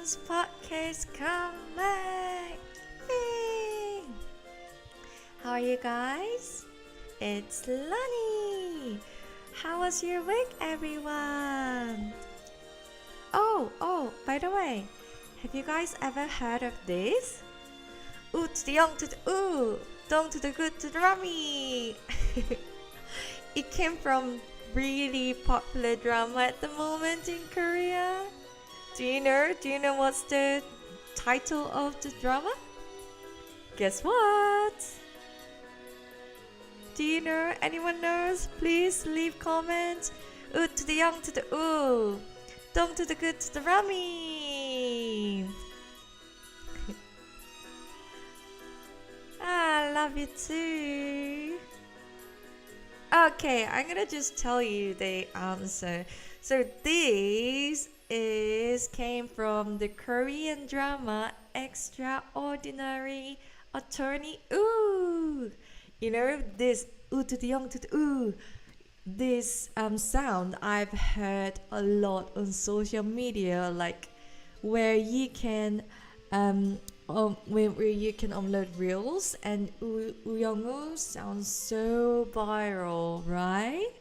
Eggbun's podcast come back. Yay! How are you guys? It's Lani. How was your week, everyone? Oh, by the way, have you guys ever heard of this? Oo to the young to the oo, dong to the good to the rummy. It came from really popular drama at the moment in Korea. Do you know? Do you know what's the title of the drama? Guess what? Do you know? Anyone knows? Please leave comments. Oo to the young to the oo, dong to the good to the rummy. I love you too. Okay, I'm gonna just tell you the answer. So this is came from the Korean drama Extraordinary Attorney Ooh. You know this ooh to the young to the ooh. This sound I've heard a lot on social media, like where you can where you can upload reels, and Uyongu sounds so viral, right?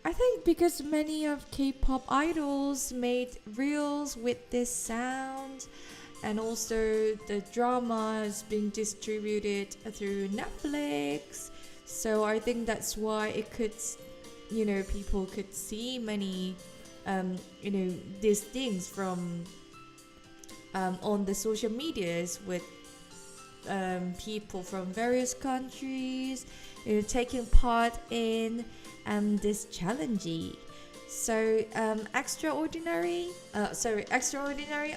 I think because many of K-pop idols made reels with this sound, and also the drama is being distributed through Netflix. So I think that's why it could, people could see many, these things from on the social medias with people from various countries taking part in this challenge. So Extraordinary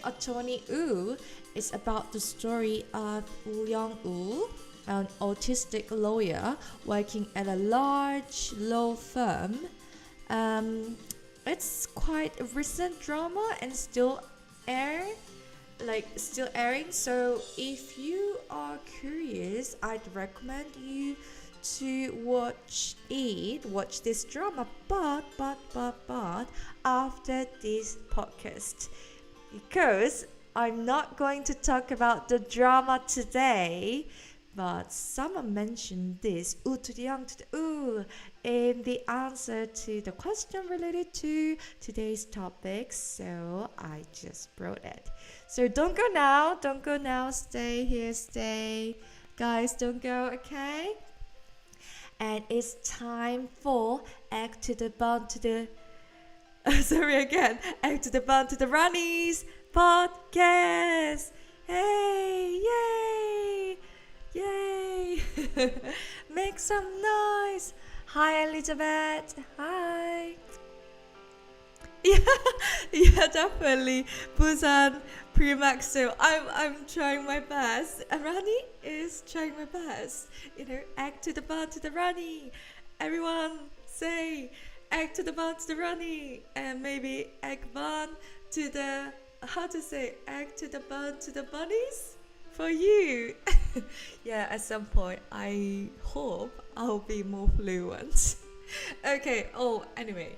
Attorney Woo is about the story of Woo Young-woo, an autistic lawyer working at a large law firm. It's quite a recent drama and still airing. So if you are curious, I'd recommend you to watch this drama, but after this podcast, because I'm not going to talk about the drama today, but someone mentioned this ooh to the young to the ooh in the answer to the question related to today's topic, so I just brought it. So don't go now, stay here, guys, don't go, okay? And it's time for Egg to the Bun to the Egg to the Bun to the Runnies podcast. Hey, yay! Make some noise. Hi, Elizabeth. Hi. Yeah, definitely. Busan Premax. So I'm trying my best. Rani is trying my best. Egg to the bun to the Rani. Everyone say egg to the bun to the Rani, and maybe egg bun to the egg to the bun to the bunnies for you. Yeah, at some point I hope I'll be more fluent. Okay. Anyway.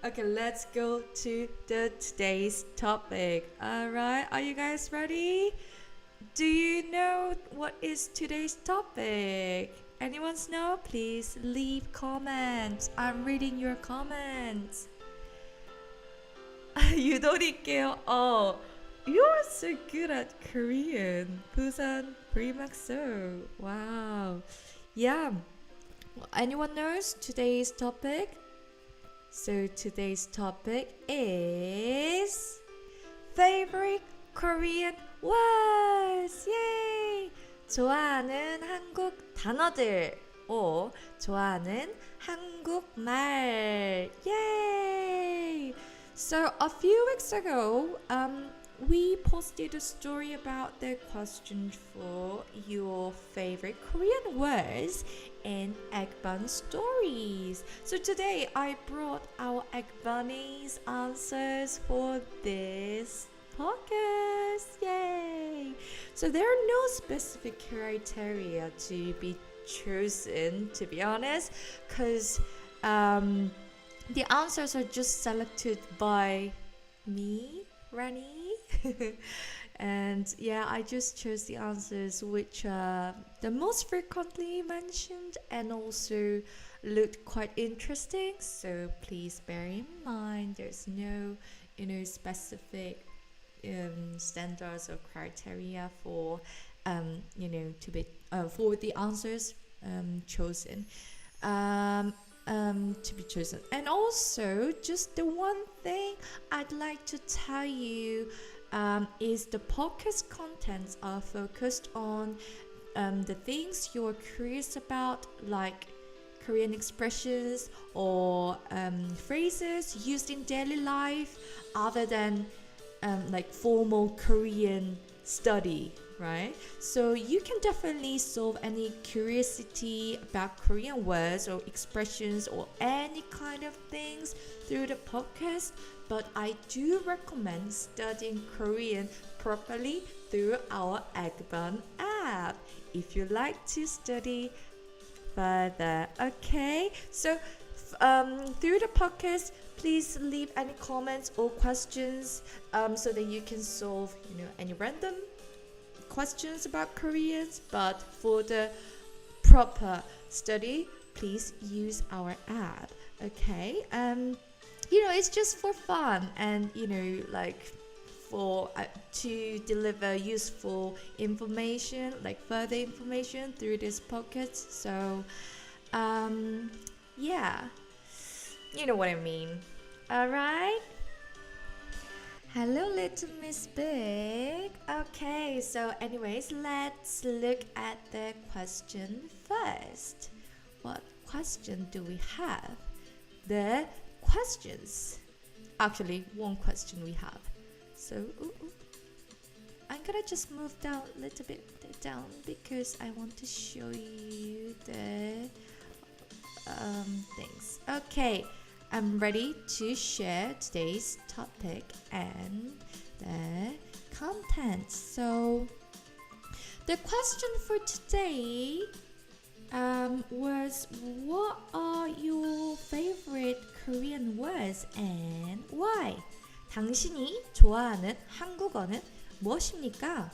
Okay, let's go to today's topic. Alright, are you guys ready? Do you know what is today's topic? Anyone know? Please leave comments. I'm reading your comments. 유도리게요. Oh, you are so good at Korean. Busan Primakso. Wow. Yeah. Anyone knows today's topic? So today's topic is favorite Korean words. Yay! 좋아하는 한국 단어들. or 좋아하는 한국말. Yay! So a few weeks ago, we posted a story about the question for your favorite Korean words and Eggbun stories. So today I brought our Eggbunnies answers for this podcast. Yay! So there are no specific criteria to be chosen, to be honest, because the answers are just selected by me, Rani, And yeah, I just chose the answers which are the most frequently mentioned and also looked quite interesting. So please bear in mind there's no, specific standards or criteria for, to be for the answers chosen. To be chosen. And also, just the one thing I'd like to tell you is the podcast contents are focused on the things you're curious about, like Korean expressions or phrases used in daily life, other than like formal Korean study, right? So you can definitely solve any curiosity about Korean words or expressions or any kind of things through the podcast. But I do recommend studying Korean properly through our Eggbun app if you like to study further. Okay, so through the podcast, please leave any comments or questions so that you can solve, any random questions about Koreans. But for the proper study, please use our app. Okay, it's just for fun and like for to deliver useful information, like further information through this podcast. So yeah, you know what I mean. All right. Hello, little Miss Big. Okay, so anyways, let's look at the question first. What question do we have? The questions. Actually, one question we have. So, I'm gonna just move down a little bit down because I want to show you the things. Okay, I'm ready to share today's topic and the content. So the question for today was, what are your favorite Korean words and why? 당신이 좋아하는 한국어는 무엇입니까?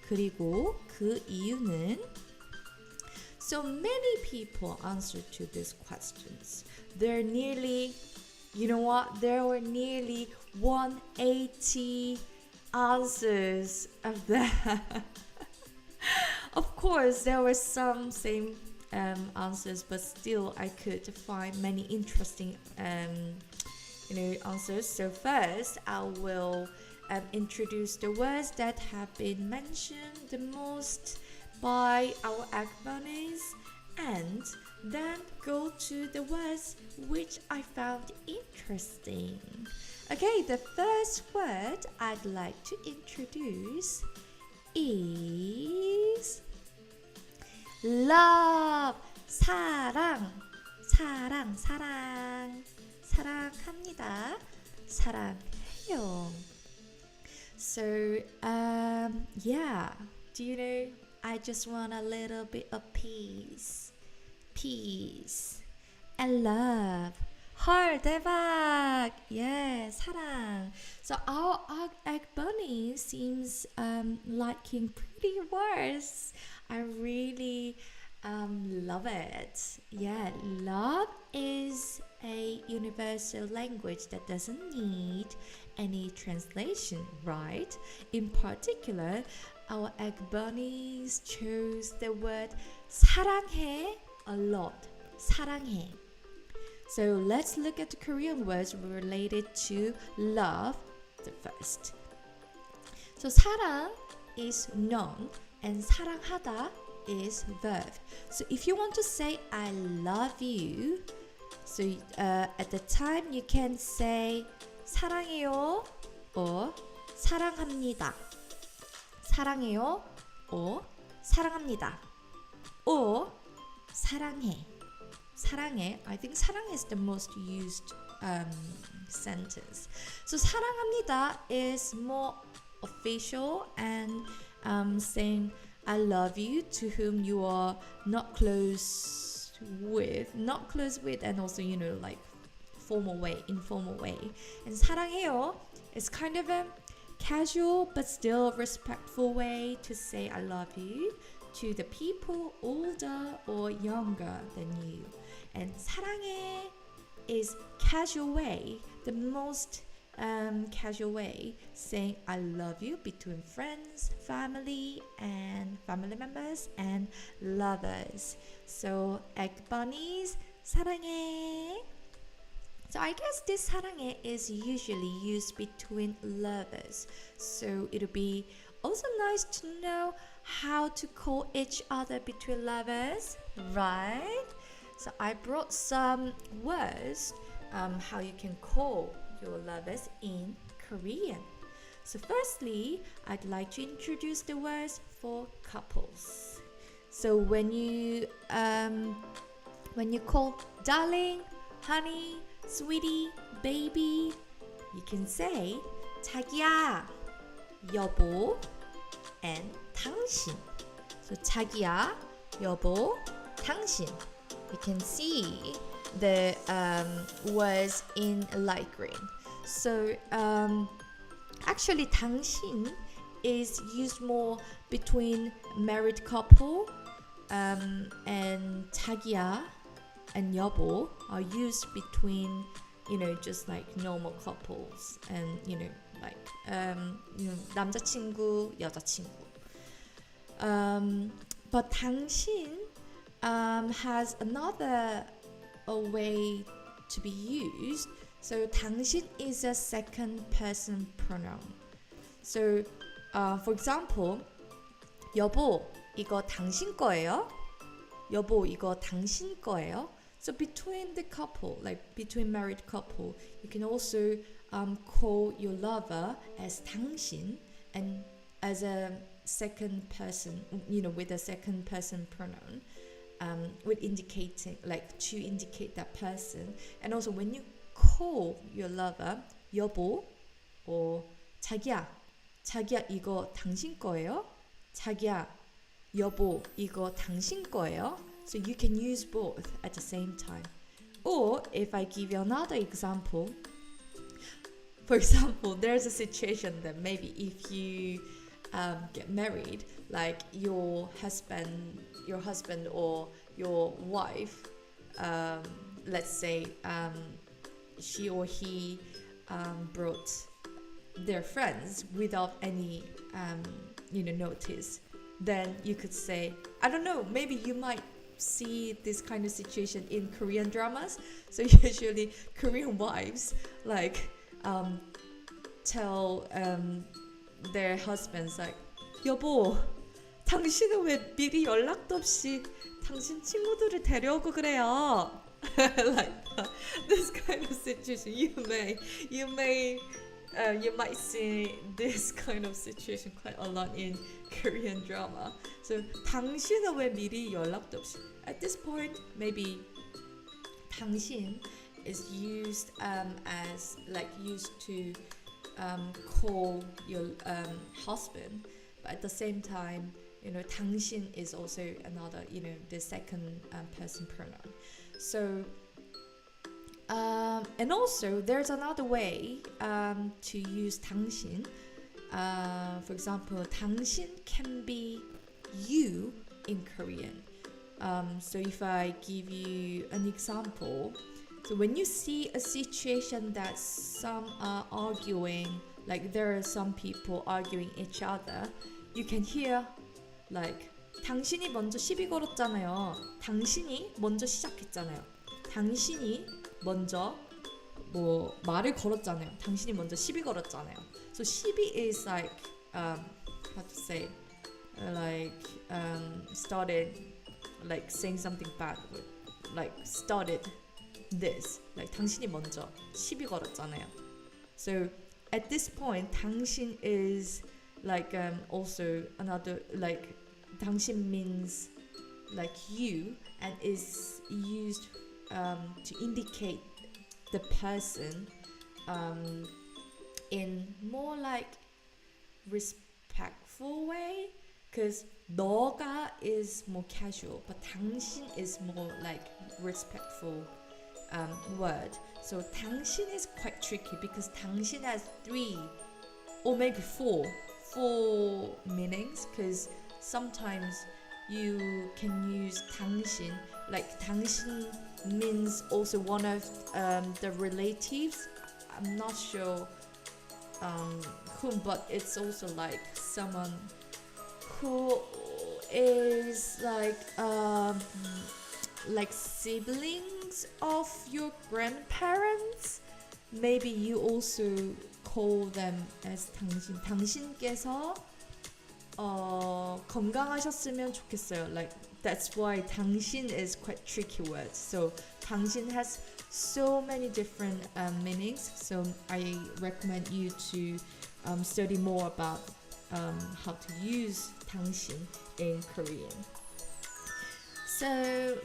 그리고 그 이유는? So many people answered to these questions. There were nearly 180 answers of that. Of course, there were some same answers, but still I could find many interesting answers. So first, I will introduce the words that have been mentioned the most by our Eggbunnies, and then go to the words which I found interesting. Okay, the first word I'd like to introduce is love. 사랑. 사랑합니다. 사랑해요. So, yeah, do you know, I just want a little bit of peace and love. 헐, 대박! Yeah, 사랑. So our egg bunny seems liking pretty words. I really love it. Yeah, love is a universal language that doesn't need any translation, right? In particular, our egg bunnies chose the word 사랑해 a lot. 사랑해. So let's look at the Korean words related to love the first. So 사랑 is noun and 사랑하다 is verb. So if you want to say I love you, so at the time you can say 사랑해요 or 사랑합니다. 사랑해요 or 사랑합니다. or 사랑해. 사랑해. I think 사랑해 is the most used sentence. So 사랑합니다 is more official and saying I love you to whom you are not close with, and also like informal way. And 사랑해요 is kind of a casual but still respectful way to say I love you to the people older or younger than you. And 사랑해 is casual way, the most casual way saying I love you between friends, family members and lovers. So egg bunnies, 사랑해. So I guess this 사랑해 is usually used between lovers. So it'll be also nice to know how to call each other between lovers, right? So I brought some words how you can call your lovers in Korean. So firstly, I'd like to introduce the words for couples. So when you call darling, honey, sweetie, baby, you can say 자기야, 여보, and 당신. So 자기야, 여보, 당신. You can see the words in light green. So actually 당신 is used more between married couple, and 자기야 and 여보 are used between, just like normal couples and like 남자친구, 여자친구. But 당신 has another way to be used. So 당신 is a second person pronoun. So for example, 여보 이거 당신 거예요? 여보 이거 당신 거예요? So between the couple, like between married couple, you can also call your lover as 당신 and as a second person, with a second person pronoun, with indicating, like to indicate that person. And also when you call your lover 여보 or 자기야 이거 당신 거예요? 자기야 여보 이거 당신 거예요? So you can use both at the same time. Or if I give you another example, for example, there's a situation that maybe if you get married, like your husband or your wife, let's say she or he brought their friends without any notice, then you could say, I don't know, maybe you might see this kind of situation in Korean dramas. So usually Korean wives like tell their husbands like 여보 당신은 왜 미리 연락도 없이 당신 친구들을 데려오고 그래요? Like this kind of situation, you might see this kind of situation quite a lot in Korean drama. So 당신은 왜 미리 연락도 없이? At this point, maybe 당신 is used as like used to call your husband, but at the same time, 당신 is also another, the second person pronoun. So and also there's another way to use 당신. For example, 당신 can be you in Korean. So if I give you an example, so when you see a situation that some are arguing, like there are some people arguing each other, you can hear like 당신이 먼저 시비 걸었잖아요. 당신이 먼저 시작했잖아요. 당신이 먼저 뭐 말을 걸었잖아요. 당신이 먼저 시비 걸었잖아요. So 시비 is like how to say like started like saying something bad, like started this, like 당신이 먼저 시비 걸었잖아요. So at this point 당신 is like also another, like 당신 means like you and is used to indicate the person in more like respectful way, because 너가 is more casual but 당신 is more like respectful word. So 당신 is quite tricky because 당신 has three or maybe four meanings, because sometimes you can use 당신, like 당신 means also one of the relatives. I'm not sure whom, but it's also like someone who is like siblings of your grandparents. Maybe you also call them as 당신. 당신께서 건강하셨으면 좋겠어요. Like that's why 당신 is quite tricky word. So 당신 has so many different meanings. So I recommend you to study more about how to use 당신 in Korean. So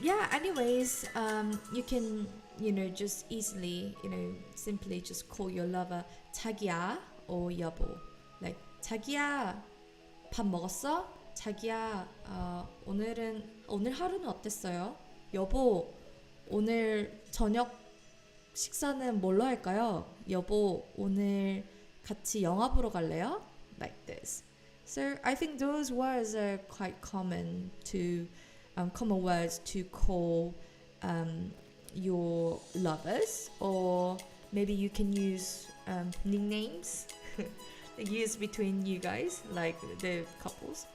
yeah, anyways, you can, just easily, simply just call your lover 자기야 or 여보. Like 자기야, 밥 먹었어? 자기야, 오늘 하루는 어땠어요? 여보, 오늘 저녁 식사는 뭘로 할까요? 여보, 오늘 같이 영화 보러 갈래요? Like this. So I think those words are quite common words to call your lovers, or maybe you can use nicknames used between you guys, like the couples.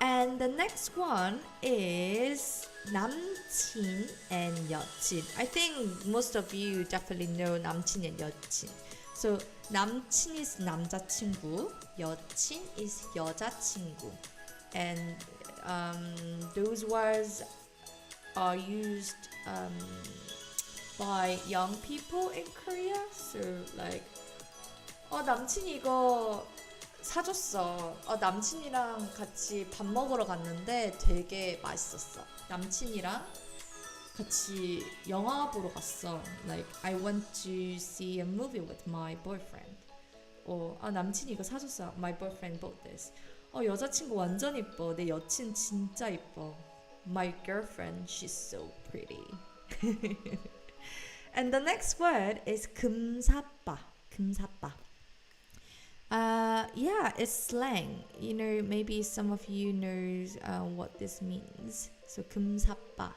And the next one is 남친 and 여친. I think most of you definitely know 남친 and 여친. So 남친 is 남자친구, 여친 is 여자친구, and those words are used by young people in Korea. So like, 남친이 이거 사줬어. 남친이랑 같이 밥 먹으러 갔는데 되게 맛있었어. 남친이랑 같이 영화 보러 갔어. Like I went to see a movie with my boyfriend. 남친이 이거 사줬어. My boyfriend bought this. 여자친구 완전 이뻐. 내 여친 진짜 이뻐. My girlfriend, she's so pretty. And the next word is 금사빠. 금사빠. Yeah, it's slang. Maybe some of you knows what this means. So 금사빠.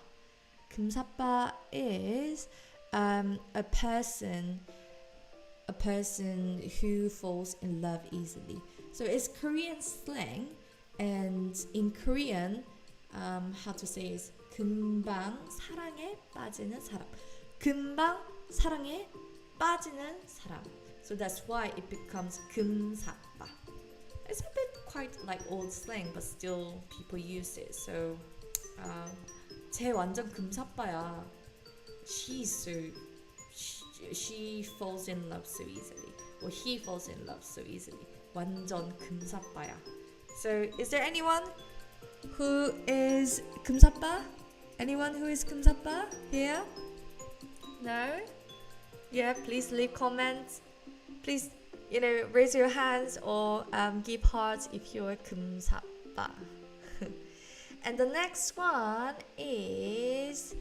금사빠 is a person who falls in love easily. So it's Korean slang, and in Korean, how to say is 금방 사랑에 빠지는 사람. 금방 사랑에 빠지는 사람. So that's why it becomes 금사빠. It's a bit quite like old slang, but still people use it. So 쟤 완전 금사빠야. She falls in love so easily, or he falls in love so easily. 완전 금사빠야. So is there anyone who is 금사빠? Anyone who is 금사빠 here? No? Yeah, please leave comments. Please, raise your hands or give hearts if you're 금사빠. And the next one is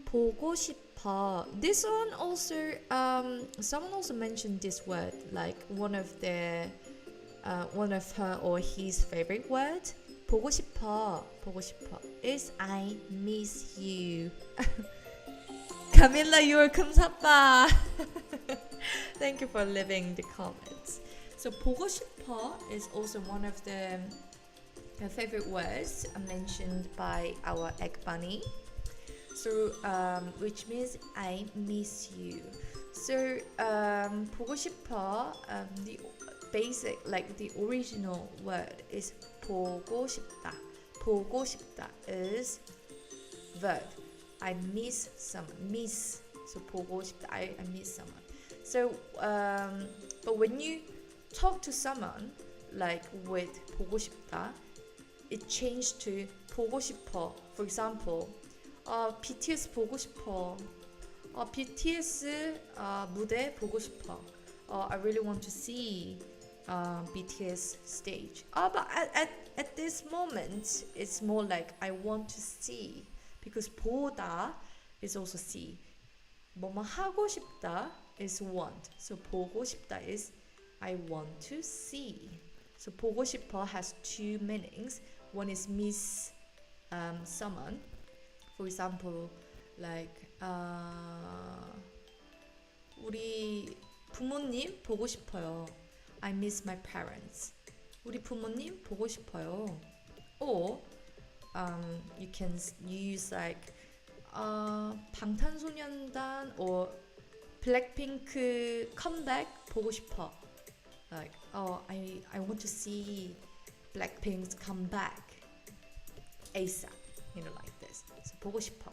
보고 싶어. This one also, someone also mentioned this word, like one of her or his favorite words. 보고 싶어. 보고 싶어 is I miss you. Camilla, you're 금사빠. Thank you for leaving the comments. So 보고 싶어 is also one of the favorite words mentioned by our Eggbun. So which means I miss you. So 보고 싶어, the basic, like the original word is 보고 싶다. 보고 싶다 is verb. I miss someone. Miss. So 보고 싶다. I miss someone. So but when you talk to someone like with 보고 싶다, it changed to 보고 싶어. For example, BTS 보고 싶어. BTS 무대 보고 싶어. I really want to see BTS stage. But at this moment, it's more like I want to see, because 보다 is also see. 뭐뭐 하고 싶다 is want. So 보고 싶다 is I want to see. So 보고 싶어 has two meanings. One is miss someone. For example, like 우리 부모님 보고 싶어요. I miss my parents. 우리 부모님 보고 싶어요. Or you can use like 방탄소년단 or Blackpink comeback 보고 싶어. Like I want to see Blackpink's comeback ASAP. Like this. So 보고 싶어.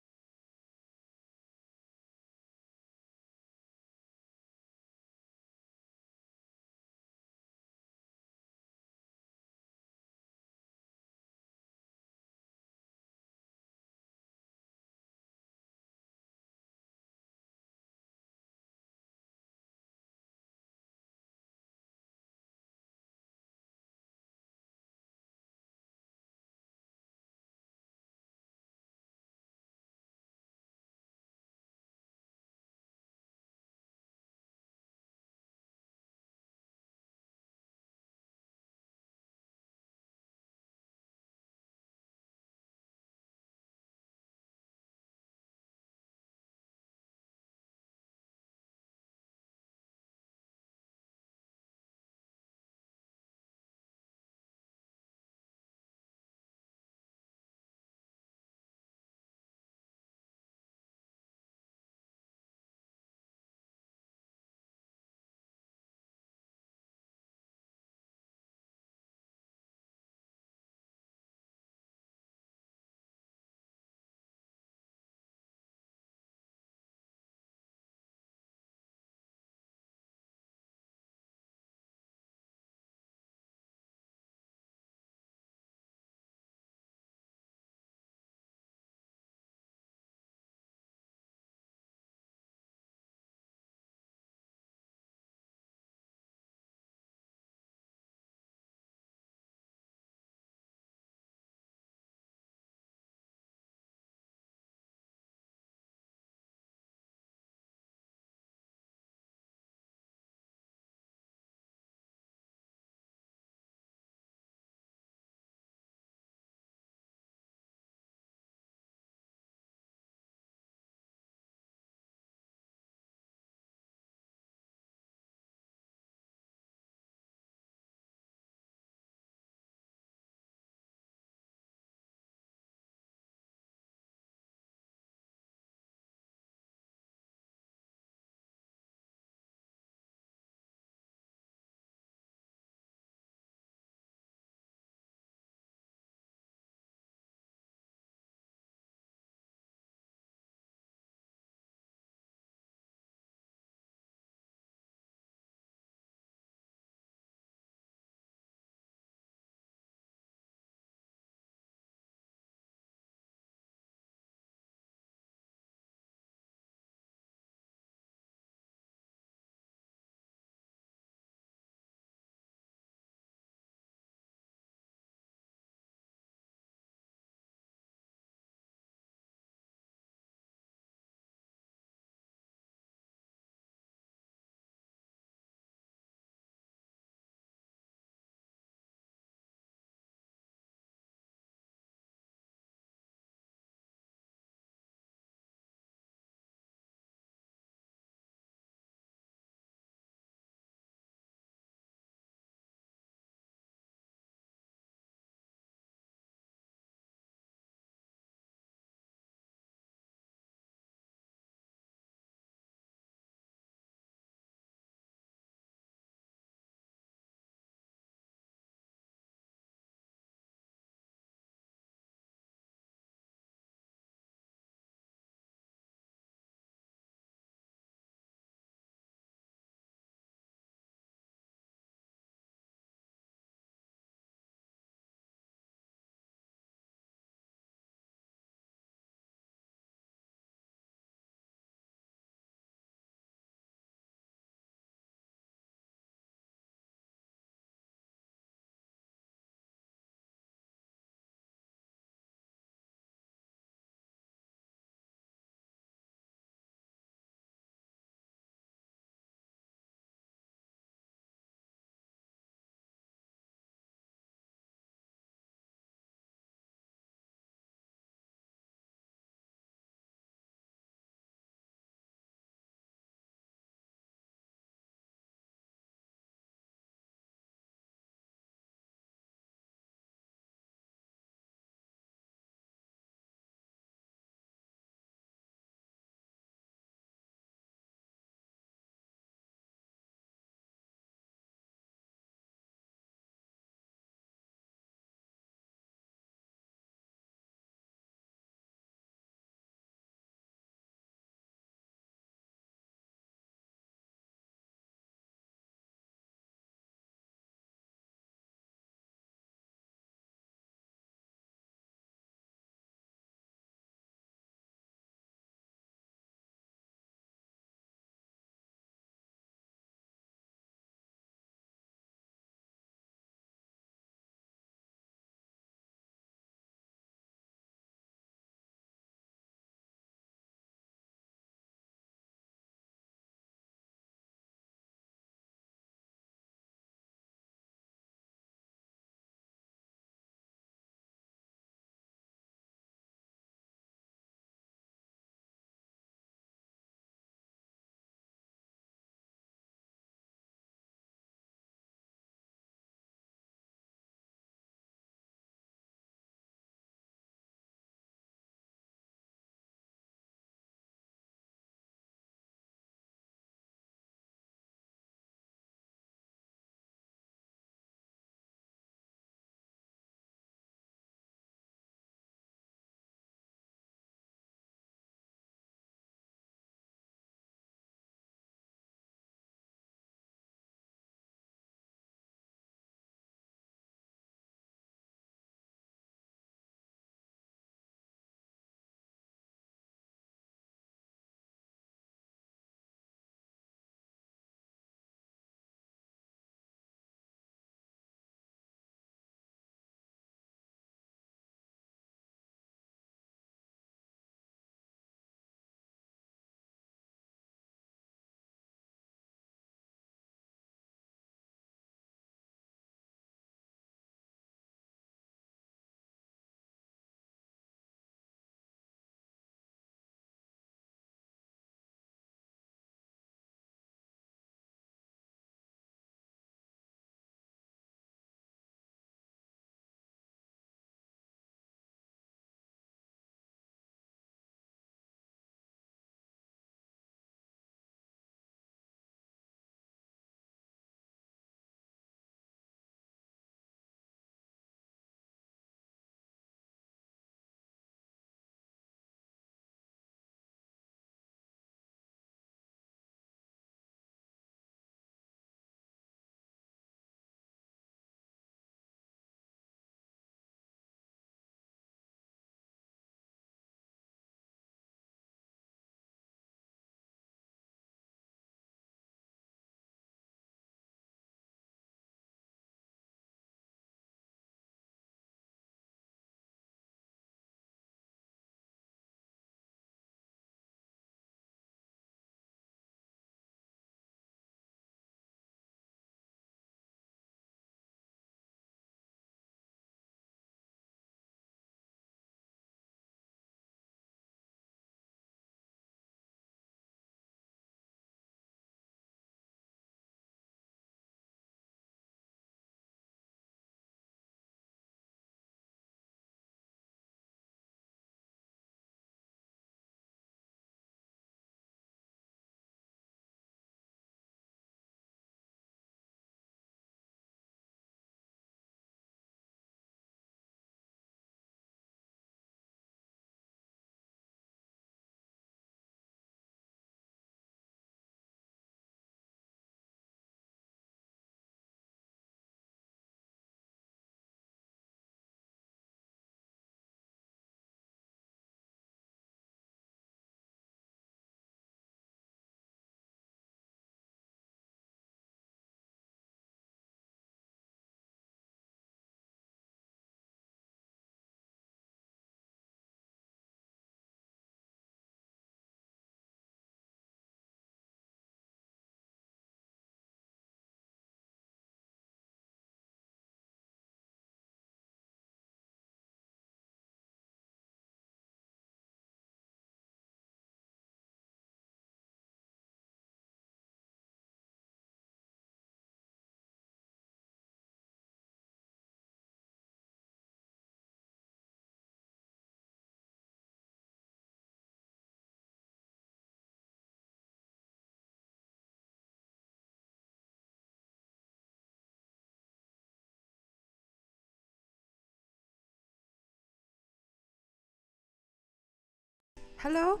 Hello?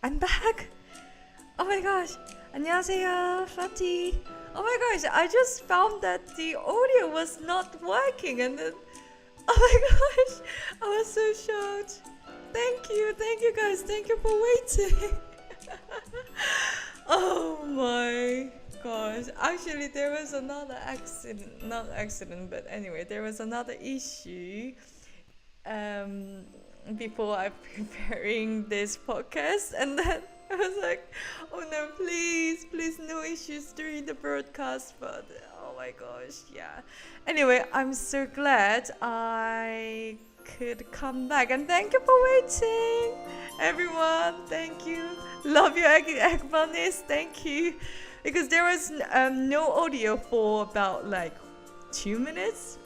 I'm back. Oh my gosh. 안녕하세요, Fatih. Oh my gosh, I just found that the audio was not working and then oh my gosh, I was so shocked. Thank you guys, thank you for waiting. Oh my gosh, actually there was another accident, not accident, but anyway, there was another issue um, before I preparing this podcast, and then I was like, oh no, please, no issues during the broadcast, but oh my gosh, yeah. Anyway, I'm so glad I could come back, and thank you for waiting, everyone. Thank you. Love you, Eggbunnies. Thank you. Because there was no audio for about like 2 minutes,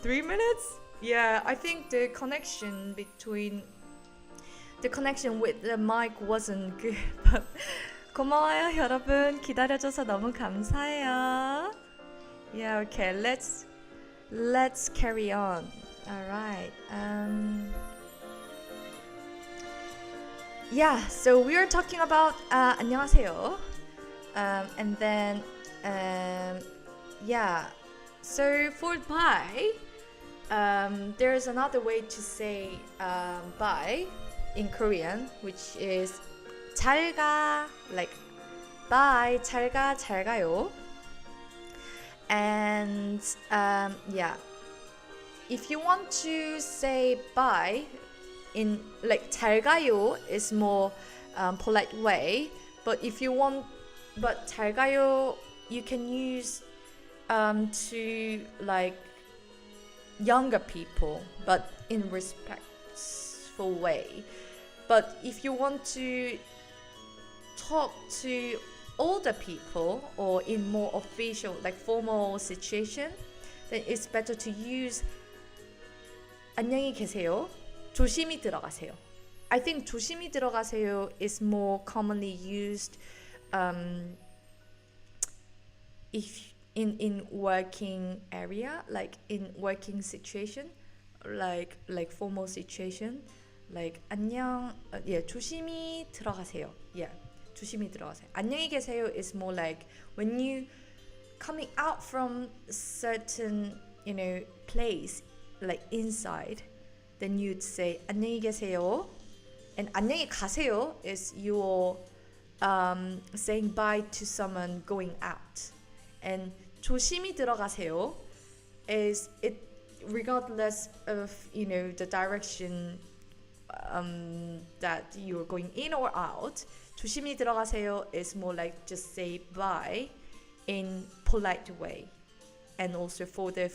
3 minutes. Yeah, I think the connection with the mic wasn't good. But 고마워요, 여러분. 기다려줘서 너무 감사해요. Yeah, okay. Let's carry on. All right. Yeah, so we are talking about 안녕하세요. And then yeah. So for bye, there's another way to say bye in Korean, which is 잘 가, like bye, 잘 가, 잘 가요. And yeah, if you want to say bye in like 잘 가요 is more polite way, but if you want, but 잘 가요 you can use to like younger people, but in respectful way. But if you want to talk to older people or in more official, like formal situation, then it's better to use 안녕히 계세요. 조심히 들어가세요. I think 조심히 들어가세요 is more commonly used if in working area, like in working situation, like formal situation, like 안녕, yeah, 조심히 들어가세요. Yeah, 조심히 들어가세요. 안녕히 계세요 is more like when you coming out from certain, place, like inside, then you'd say 안녕히 계세요. And 안녕히 가세요 is you're saying bye to someone going out. And 조심히 들어가세요 is it regardless of the direction that you're going in or out. 조심히 들어가세요 is more like just say bye in polite way, and also for the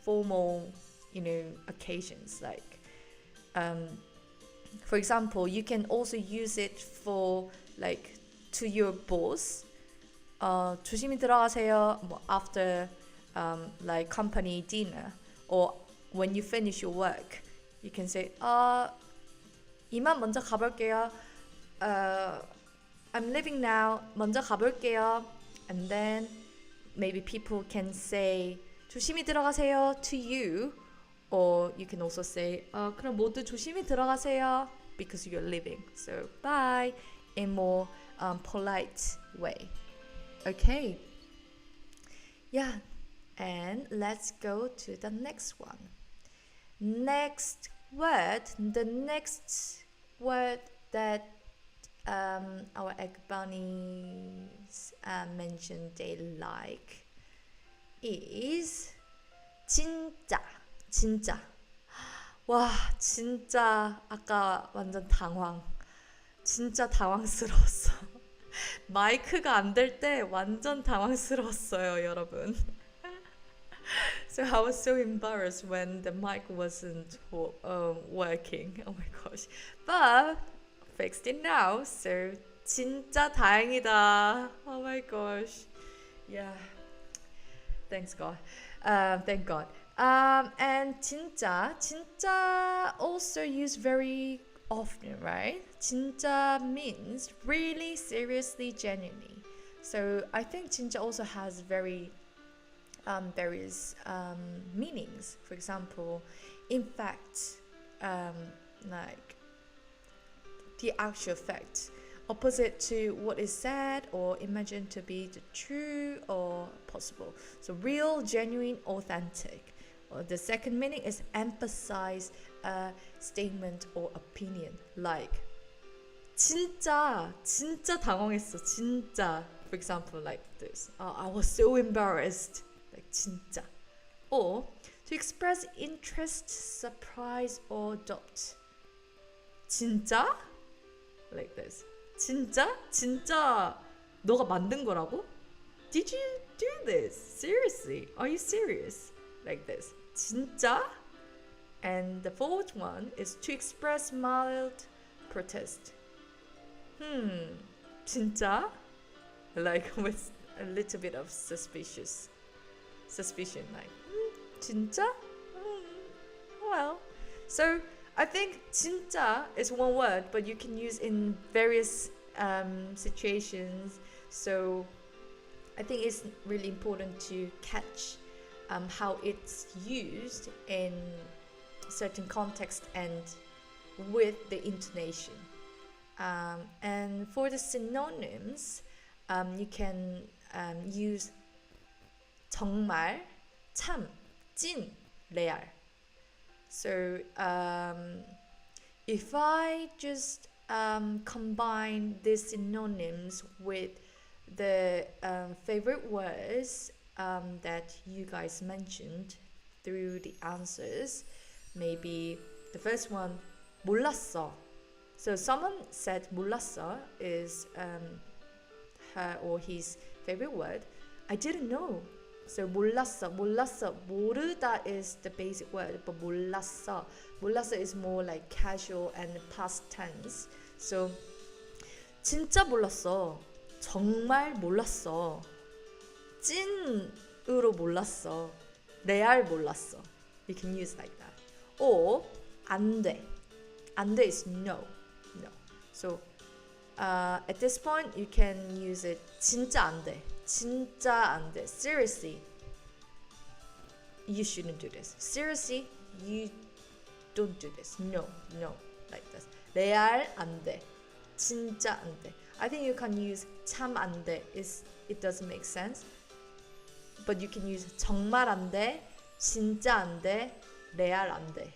formal occasions, like for example, you can also use it for like to your boss. 조심히 들어가세요. After like company dinner, or when you finish your work, you can say 이만 먼저 가볼게요. I'm leaving now. 먼저 가볼게요. And then maybe people can say 조심히 들어가세요 to you, or you can also say 그럼 모두 조심히 들어가세요 because you're leaving. So bye in more polite way. Okay. Yeah. And let's go to the next one. The next word that our egg bunnies mentioned they like is 진짜. 와, 진짜 아까 완전 진짜 당황스러웠어. 마이크가 안 될 때 완전 당황스러웠어요, 여러분. So I was so embarrassed when the mic wasn't working. Oh my gosh. But fixed it now. So 진짜 다행이다. Oh my gosh. Yeah. Thanks God. Thank God. And 진짜 also used very often, right? 진짜 means really, seriously, genuinely. So I think 진짜 also has various meanings. For example, in fact, like the actual fact, opposite to what is said or imagined to be the true or possible. So real, genuine, authentic. The second meaning is emphasize a statement or opinion, like 진짜 당황했어. 진짜. For example, like this. I was so embarrassed. Like 진짜. Or to express interest, surprise, or doubt. 진짜? Like this. 진짜 너가 만든 거라고? Did you do this? Seriously? Are you serious? Like this. 진짜? And the fourth one is to express mild protest. 진짜? Like with a little bit of suspicion, like 진짜? Well, so I think 진짜 is one word, but you can use in various situations. So I think it's really important to catch how it's used in certain context and with the intonation. And for the synonyms, you can use 정말, 참, 찐, 레알. So if I just combine these synonyms with the favorite words that you guys mentioned through the answers, maybe the first one, 몰랐어. So someone said 몰랐어 is her or his favorite word. I didn't know. So 몰랐어. 모르다 is the basic word, but 몰랐어 is more like casual and past tense. So 진짜 몰랐어. 정말 몰랐어. 찐으로 몰랐어. 레알 몰랐어. You can use like that. Or 안 돼. 안 돼 is no. So at this point you can use it 진짜 안 돼. 진짜 안 돼. Seriously, you shouldn't do this. Seriously, you don't do this. No, like this. 레알 안 돼. 진짜 안 돼. I think you can use 참 안 돼. It doesn't make sense. But you can use 정말 안 돼. 진짜 안 돼. 레알 안 돼.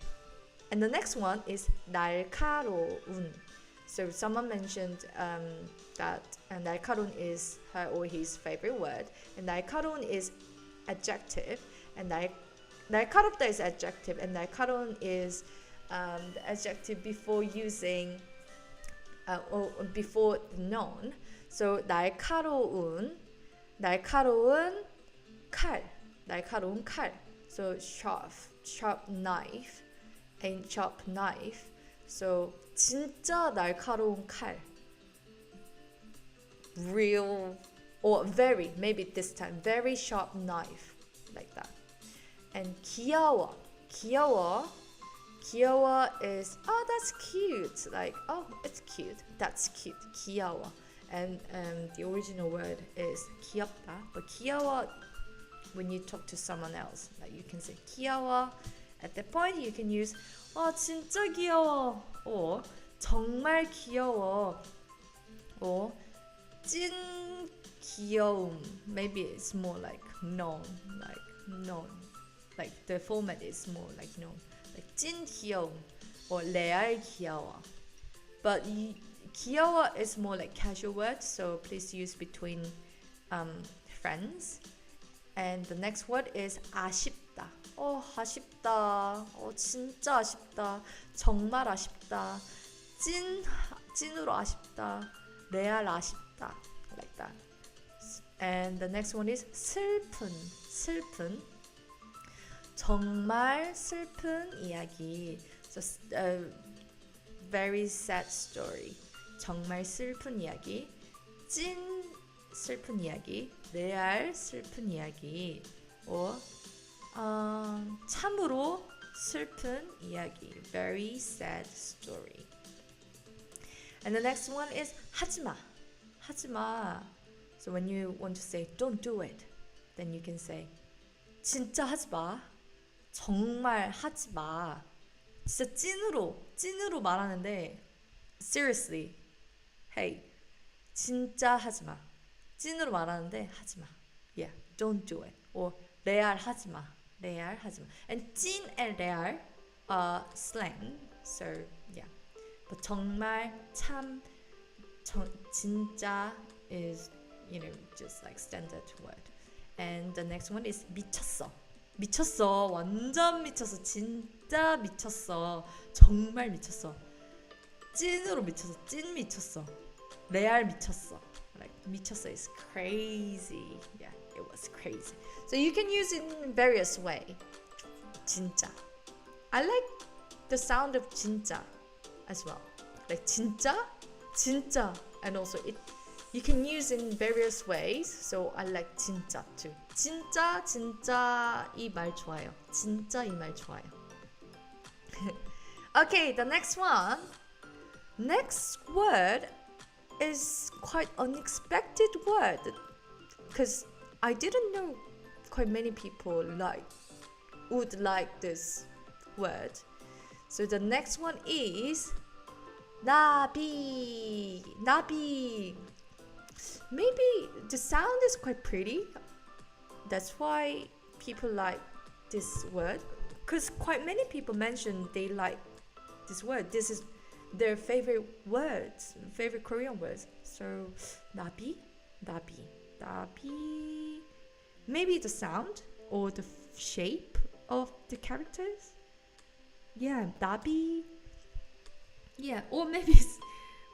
And the next one is 날카로운. So someone mentioned that 날카로운 is her or his favorite word, and 날카로운 is adjective, and 날카롭다 is adjective, and 날카로운 is the adjective before using or before the noun. So 날카로운 칼. So sharp knife, a sharp knife. So 진짜 날카로운 칼. Real or very, maybe this time, very sharp knife, like that. And 귀여워 is, oh, that's cute. Like, oh, it's cute. That's cute. 귀여워. And the original word is 귀엽다. But 귀여워, when you talk to someone else, like you can say 귀여워. At that point, you can use 진짜 귀여워. Or 정말 귀여워. Or 찐 귀여움. Maybe it's more like known. Like the format is more like known. Like 찐 귀여움 or 레알 귀여워. But 귀여워 is more like casual word, so please use between friends. And the next word is 아쉽다. 아쉽다. 진짜 아쉽다. 정말 아쉽다. 찐으로 아쉽다. 레알 아쉽다. Like that. And the next one is 슬픈. 정말 슬픈 이야기. So a very sad story. 정말 슬픈 이야기. 찐 슬픈 이야기. 레알 슬픈 이야기. Or 참으로 슬픈 이야기. Very sad story. And the next one is 하지마. So when you want to say don't do it, then you can say 진짜 하지마. 정말 하지마. 진짜 찐으로 말하는데 seriously, hey, 진짜 하지 마. 찐으로 말하는데 하지 마. Yeah, don't do it. Or 레알 하지 마. 레알 하지 마. And 찐 and 레알 are slang. So yeah. But 정말 참 진짜 is just like standard word. And the next one is 미쳤어. 미쳤어. 완전 미쳤어. 진짜 미쳤어. 정말 미쳤어. 찐으로 미쳤어. 찐 미쳤어. 레알 미쳤어. Like 미쳤어 is crazy. Yeah, it was crazy. So you can use it in various way. 진짜. I like the sound of 진짜 as well. Like 진짜, 진짜, and also you can use in various ways. So I like 진짜 too. 진짜, 진짜 이 말 좋아요. 진짜 이 말 좋아요. Okay, the next one. Next word is quite unexpected word because I didn't know quite many people would like this word. So the next one is 나비. 나비. Maybe the sound is quite pretty. That's why people like this word. Because quite many people mention they like this word. This is their favorite words, favorite Korean words. So 나비, 나비, 나비. Maybe the sound or the shape of the characters. Yeah, 나비. Yeah, or maybe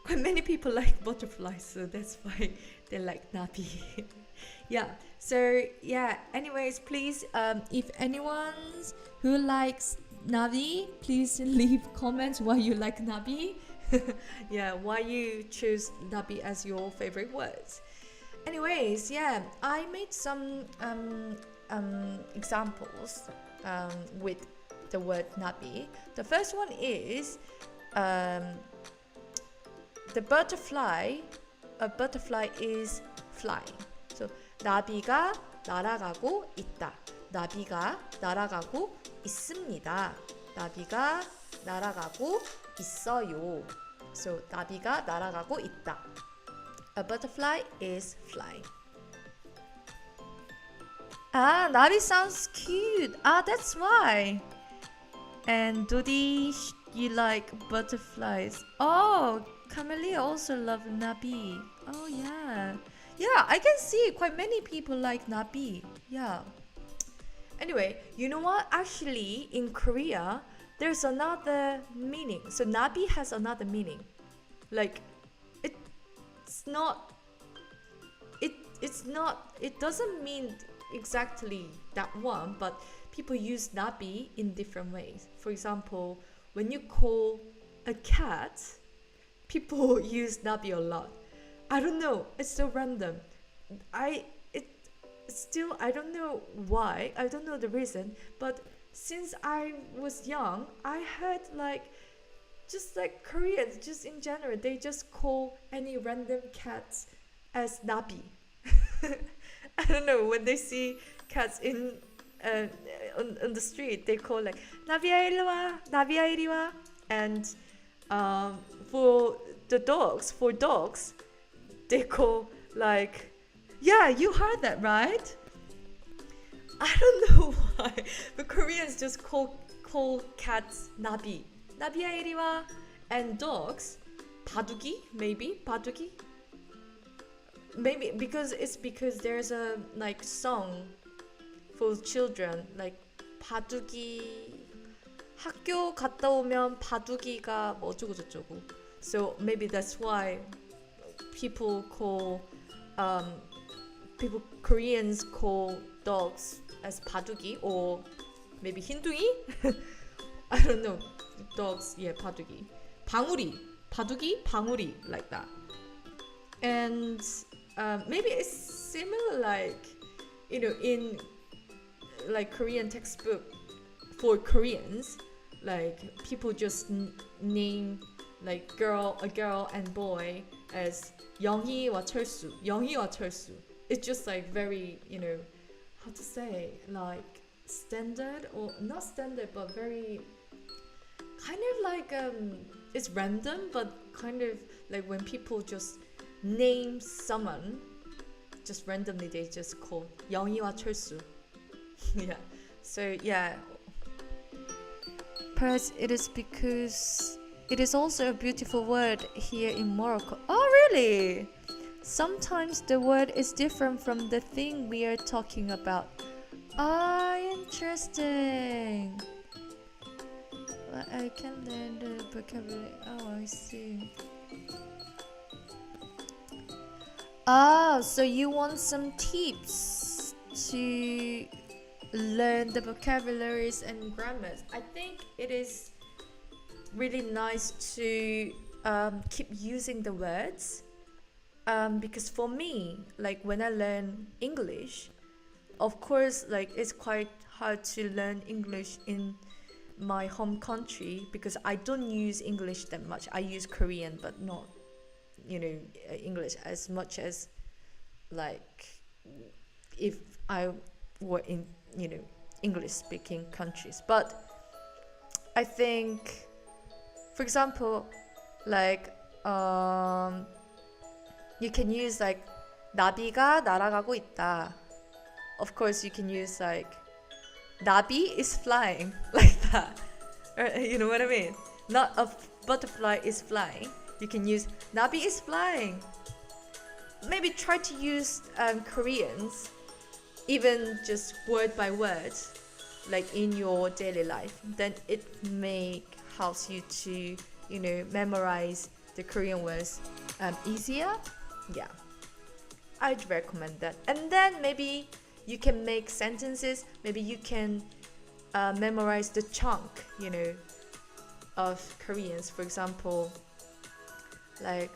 quite many people like butterflies, so that's why they like nabi. Yeah, so yeah, anyways, please, if anyone who likes nabi, please leave comments why you like nabi. Yeah, why you choose nabi as your favorite words. Anyways, yeah, I made some examples with the word nabi. The first one is the butterfly. A butterfly is flying. So 나비가 날아가고 있다. 나비가 날아가고 있습니다. 나비가 날아가고 있어요. So 나비가 날아가고 있다. A butterfly is flying. Ah, 나비 sounds cute. Ah, that's why. And Dodi, you like butterflies. Oh, Camelia also love nabi. Oh yeah. Yeah, I can see quite many people like nabi. Yeah. Anyway, you know what? Actually, in Korea, there's another meaning. So nabi has another meaning. Like, it doesn't mean exactly that one, but people use nabi in different ways. For example, when you call a cat, people use nabi a lot. I don't know, it's so random. I don't know why, I don't know the reason, but since I was young, I heard just like Koreans, just in general, they just call any random cats as nabi. I don't know, when they see cats on the street, they call like 나비야 일로 와, 나비야 이리 와. And for dogs, they call like, yeah, you heard that, right? I don't know why, but Koreans just call cats 나비, 나비야 이리 와. And dogs, 바둑이, maybe 바둑이. Maybe because there's a like song for children, like 바둑이, 학교 갔다 오면 바둑이가 뭐 어쩌고 저쩌고. So maybe that's why Koreans call dogs as 바둑이, or maybe 흰둥이. I don't know. Dogs, yeah, 바둑이. 방울이, 바둑이, 방울이, like that. And maybe it's similar, like, in like Korean textbook for Koreans, like people just name like a girl and boy as 영희와 철수, 영희와 철수. It's just like very, how to say, like standard, or not standard, but very kind of like it's random, but kind of like when people just name someone just randomly, they just call 영희와 철수. Yeah. So yeah. Perhaps it is because it is also a beautiful word here in Morocco. Oh, really? Sometimes the word is different from the thing we are talking about. Ah, interesting. I can learn the vocabulary. Oh, I see. Ah, so you want some tips to learn the vocabularies and grammars. I think it is really nice to keep using the words, because for me, like when I learn English, of course, like it's quite hard to learn English in my home country because I don't use English that much. I use Korean, but not, English as much as like if I were in, English speaking countries. But I think, for example, like you can use like 나비가 날아가고 있다. Of course, you can use like 나비 is flying like that. Or, you know what I mean? Not a butterfly is flying. You can use 나비 is flying. Maybe try to use Koreans, even just word by word, like in your daily life. Then it may help you to, memorize the Korean words easier. Yeah, I'd recommend that. And then maybe you can make sentences. Maybe you can memorize the chunk, of Koreans. For example, like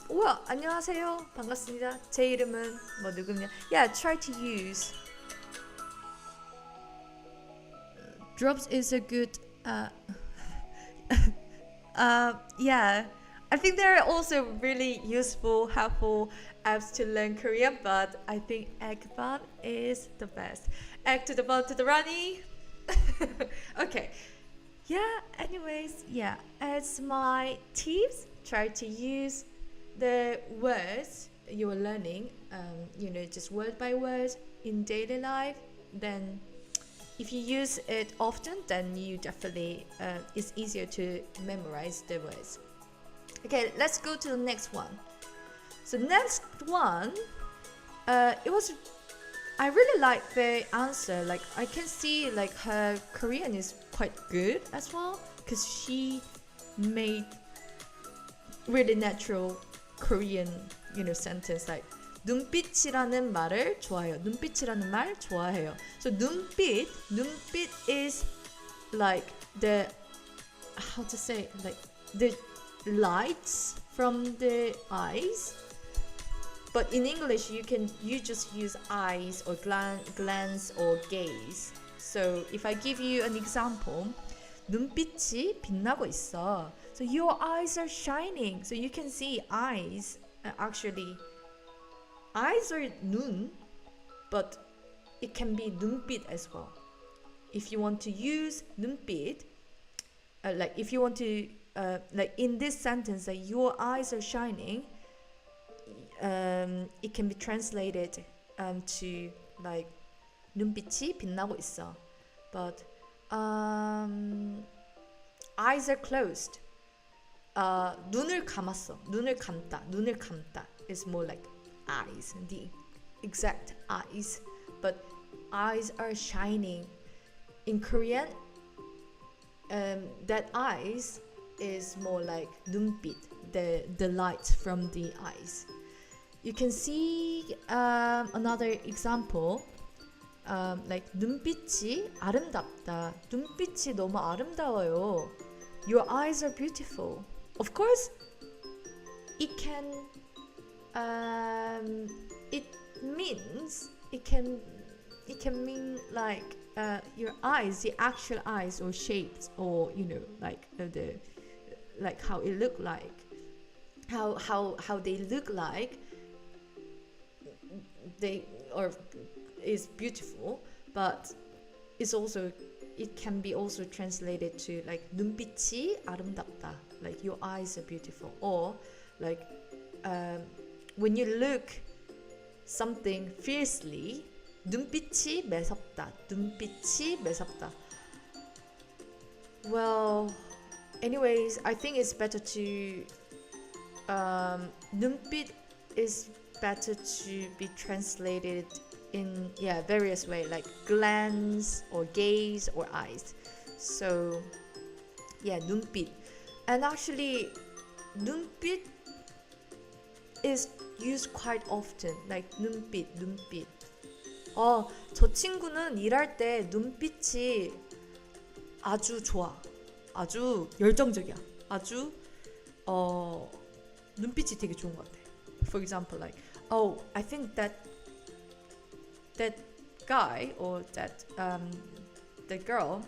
우와, 안녕하세요. 반갑습니다. 제 이름은 뭐 누구냐. Yeah, try to use. Drops is a good yeah. I think there are also really useful, helpful apps to learn Korean, but I think Eggbun is the best. Egg to the bun to the runny. Okay. Yeah, anyways, yeah, as my tips, try to use the words you are learning, just word by word in daily life. Then if you use it often, then you definitely, it's easier to memorize the words. Okay, let's go to the next one. So next one, I really like the answer. Like I can see like her Korean is quite good as well, because she made really natural Korean, sentence like 눈빛이라는 말을 좋아해요. 눈빛이라는 말 좋아해요. So 눈빛 is like the, how to say, like the lights from the eyes. But in English, you just use eyes or glance or gaze. So if I give you an example, 눈빛이 빛나고 있어. So your eyes are shining. So you can see eyes. Actually, eyes are 눈, but it can be 눈빛 as well. If you want to use 눈빛, like if you want to, like in this sentence, like your eyes are shining. It can be translated to like 눈빛이 빛나고 있어. But eyes are closed. 눈을 감았어. 눈을 감다 is more like eyes, the exact eyes. But eyes are shining. In Korean, that eyes is more like 눈빛, the light from the eyes. You can see another example, like 눈빛이 아름답다. 눈빛이 너무 아름다워요. Your eyes are beautiful. Of course, it can mean like your eyes, the actual eyes or shapes, or like like how it look like, how they look like. They or is beautiful, but it's also it can be also translated to like 눈빛이 아름답다, like your eyes are beautiful, or like when you look something fiercely, 눈빛이 매섭다, 눈빛이 매섭다. Well, anyways, I think it's better to 눈빛 is better to be translated in various way, like glance or gaze or eyes. So 눈빛. And actually 눈빛 is used quite often, like 눈빛. 저 친구는 일할 때 눈빛이 아주 좋아, 아주 열정적이야, 아주 눈빛이 되게 좋은 것 같아. For example, like, I think that guy or that girl,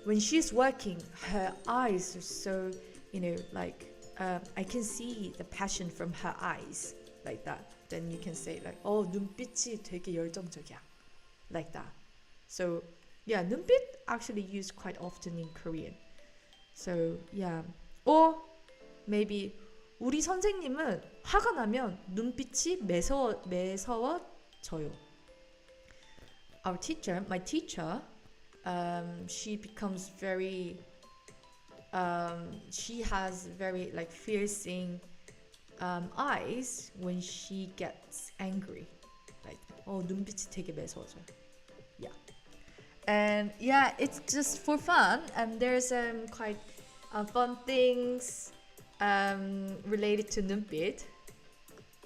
when she's working, her eyes are so, like I can see the passion from her eyes, like that. Then you can say like, 눈빛이 되게 열정적이야, like that. So 눈빛 actually used quite often in Korean. So or maybe 우리 선생님은 화가 나면 눈빛이 매서워져요. Our teacher, my teacher, she becomes very, she has very like piercing eyes when she gets angry. Like, 눈빛이 되게 매서워져요. And it's just for fun, and there's quite fun things related to 눈빛.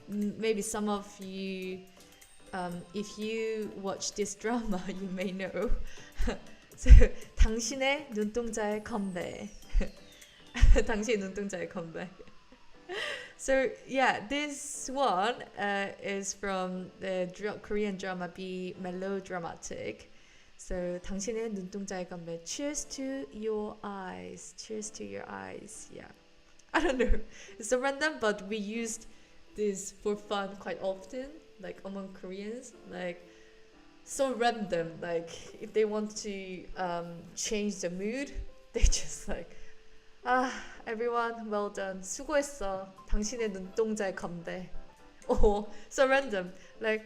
Maybe some of you, if you watch this drama, you may know. So, 당신의 눈동자의 건배. 당신의 눈동자의 건배. So this one is from the Korean drama Be Melodramatic. So 당신의 눈동자의 건배. Cheers to your eyes. Cheers to your eyes. I don't know. It's so random, but we used this for fun quite often, like among Koreans. Like so random. Like if they want to change the mood, they just like, everyone, well done. 수고했어. 당신의 눈동자의 건배. So random. Like,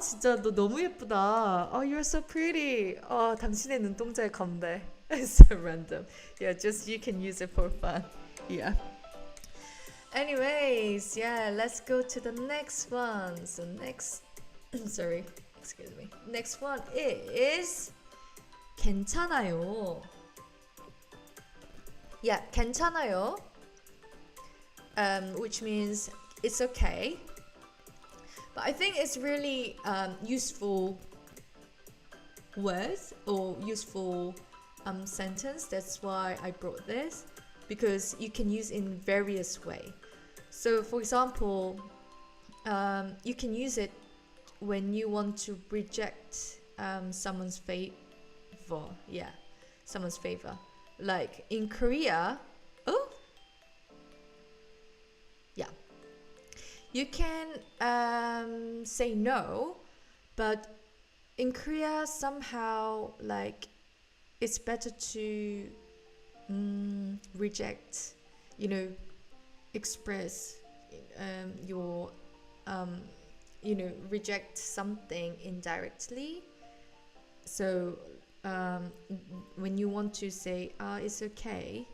진짜 너 너무 예쁘다. You're so pretty. 당신의 눈동자의 건배. It's so random. Just you can use it for fun. Anyways, let's go to the next one. So next, sorry, excuse me. Next one is 괜찮아요. 괜찮아요. Which means it's okay. But I think it's really useful words or useful sentence. That's why I brought this, because you can use in various way. So for example, you can use it when you want to reject someone's favor. Someone's favor. Like in Korea, you can say no, but in Korea somehow like it's better to reject, express your reject something indirectly. So when you want to say it's okay,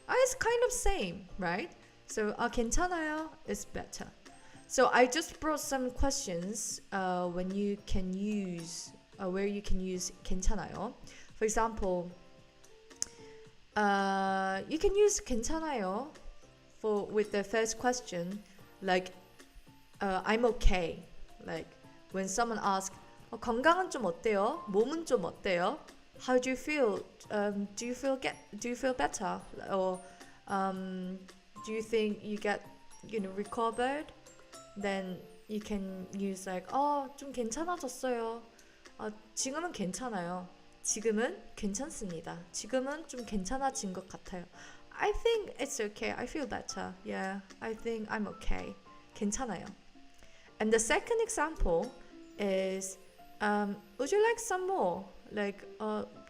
it's kind of same, right? So 괜찮아요 is better. So I just brought some questions when you can use where you can use 괜찮아요. For example, you can use 괜찮아요 with the first question, like I'm okay. Like when someone asks, 건강은 좀 어때요? 몸은 좀 어때요? How do you feel? Do you feel better? Or do you think you get recovered? Then you can use like 좀 괜찮아졌어요. 지금은 괜찮아요. 지금은 괜찮습니다. 지금은 좀 괜찮아진 것 같아요. I think it's okay. I feel better. I think I'm okay. 괜찮아요. And the second example is would you like some more? like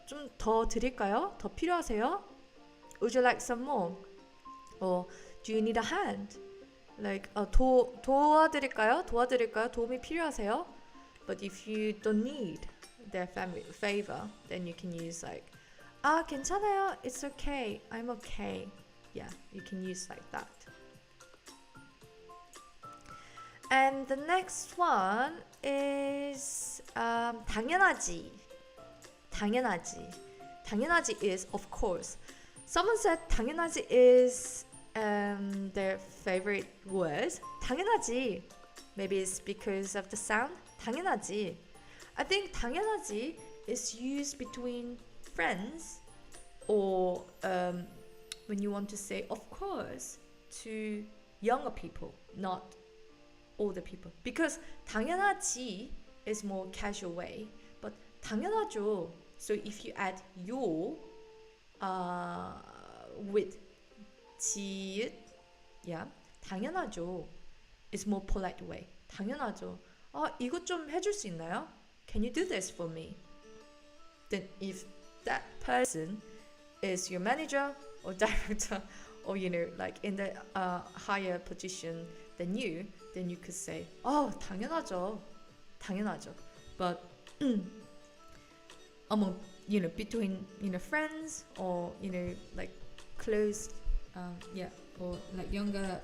좀 더 드릴까요? 더 필요하세요? Would you like some more? Or do you need a hand? Like 도와드릴까요? 도움이 필요하세요? But if you don't need their favor, then you can use like 괜찮아요. It's okay. I'm okay. Yeah, you can use like that. And the next one is 당연하지. 당연하지 is of course. Someone said 당연하지 is their favorite word. 당연하지. Maybe it's because of the sound. 당연하지. I think 당연하지 is used between friends or when you want to say of course to younger people, not older people. Because 당연하지 is more casual way, but 당연하죠. So if you add your with 지읒, yeah, 당연하죠. It's more polite way. 당연하죠. 이것 좀 해줄 수 있나요? Can you do this for me? Then if that person is your manager or director or like in the higher position than you, then you could say, 당연하죠. But among between friends or like close or like younger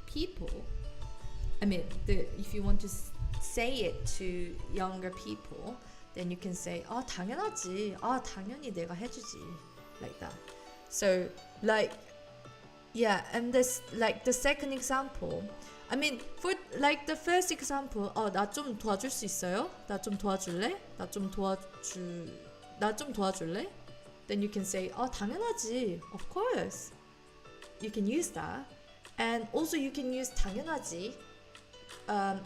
people, I mean if you want to say it to younger people, then you can say 당연하지. 당연히 내가 해주지. Like that. So like and this like the second example, I mean for like the first example, 나 좀 도와줄 수 있어요? 나 좀 도와줄래? 나 좀 도와줄래? Then you can say 당연하지. Of course. You can use that. And also you can use 당연하지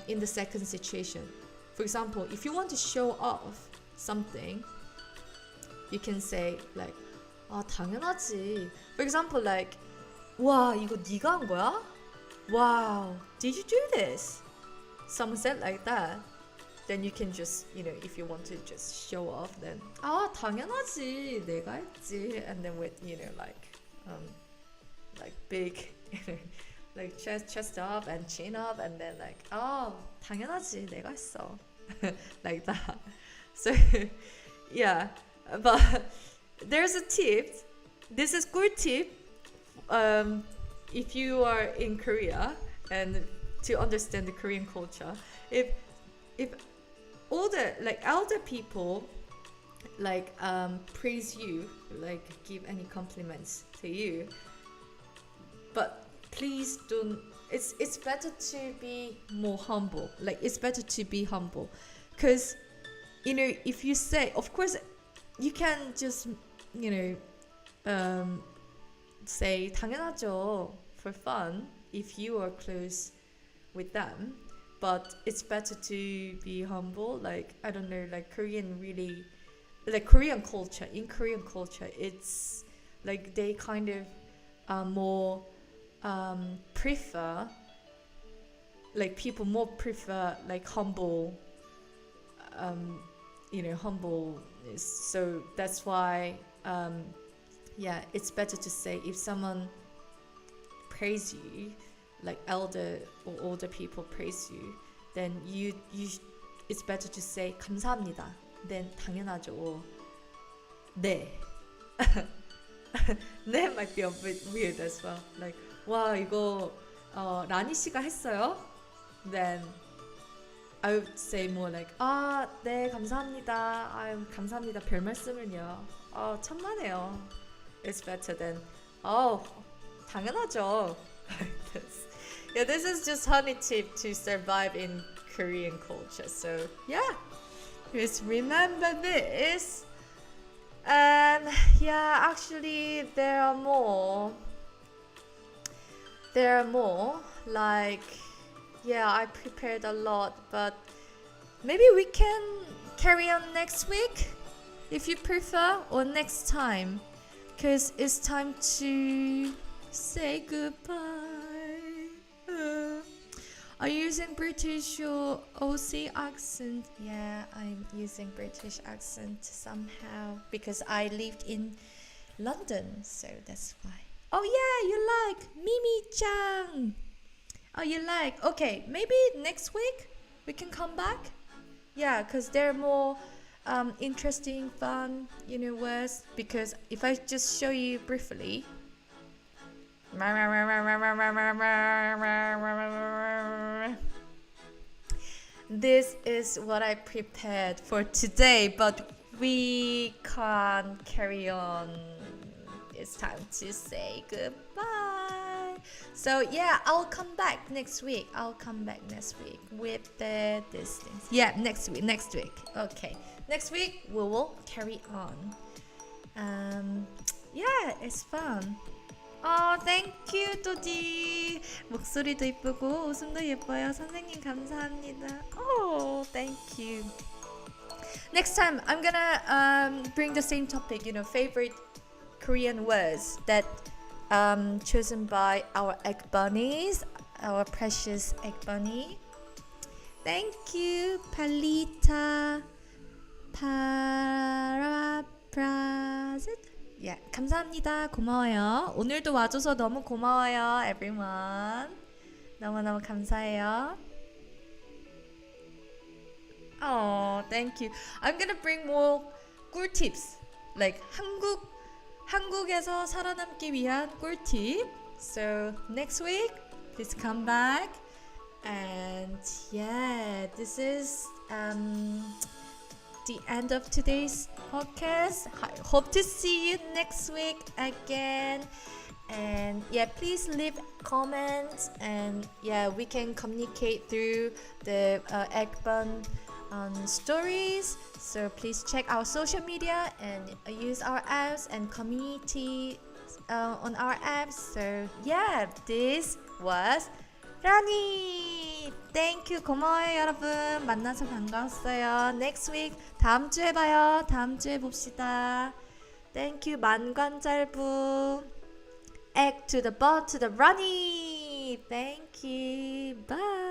in the second situation. For example, if you want to show off something, you can say like 당연하지. For example, like 와, 이거 네가 한 거야? Wow, did you do this? Someone said like that. Then you can just, if you want to just show off, then 당연하지, 내가 했지. And then with, like big, like chest up and chin up, and then like, 당연하지, 내가 했어. Like that. So, yeah, but there's a tip. This is good tip. If you are in Korea and to understand the Korean culture, if elder people like praise you, like give any compliments to you, but please don't. It's better to be more humble. Like it's better to be humble, because if you say, of course, you can just say 당연하죠 for fun if you are close with them, but it's better to be humble. Like I don't know, like Korean culture, in Korean culture, it's like they kind of more prefer, like people more prefer like humble humbleness. So that's why it's better to say, if someone praise you, like elder or older people praise you, then you it's better to say 감사합니다. Then 당연하죠. 네. 네 might be a bit weird as well. Like 와, 이거 라니 씨가 했어요? Then I would say more like 네 감사합니다. 아유 감사합니다. 별 말씀을요. 천만에요. It's better than 당연하죠. Like this. Yeah, this is just honey tip to survive in Korean culture. So yeah, just remember this. And yeah, actually there are more. Like I prepared a lot, but maybe we can carry on next week if you prefer, or next time, because it's time to say goodbye. Are you using British or Aussie accent? Yeah, I'm using British accent somehow because I lived in London, so that's why. Oh yeah, you like Mimi-chan. Oh, you like? Okay, maybe next week we can come back. Yeah, because they're more interesting, fun, words. Because if I just show you briefly, this is what I prepared for today, but we can't carry on. It's time to say goodbye. So yeah, I'll come back next week. With these things. Yeah, next week. Okay, next week we will carry on. Yeah, it's fun. Thank you, 도디. 목소리도 예쁘고 웃음도 예뻐요. 선생님 감사합니다. Thank you. Next time I'm gonna bring the same topic. Favorite Korean words that chosen by our egg bunnies, our precious egg bunny. Thank you, Palita Paraprazit. Yeah, 감사합니다. 고마워요. 오늘도 와줘서 너무 고마워요, everyone. 너무너무 감사해요. Thank you. I'm gonna bring more 꿀tips, like 한국에서 살아남기 위한 꿀팁. So next week, please come back. And yeah, this is the end of today's podcast. I hope to see you next week again. And yeah, please leave comments, and yeah, we can communicate through the Eggbun stories. So please check our social media and use our apps and community on our apps. So yeah, this was 라니. Thank you. 고마워요, 여러분. 만나서 반가웠어요. Next week, 다음 주에 봐요. 다음 주에 봅시다. Thank you. 만관잘부. Egg to the butt to the runny. Thank you. Bye.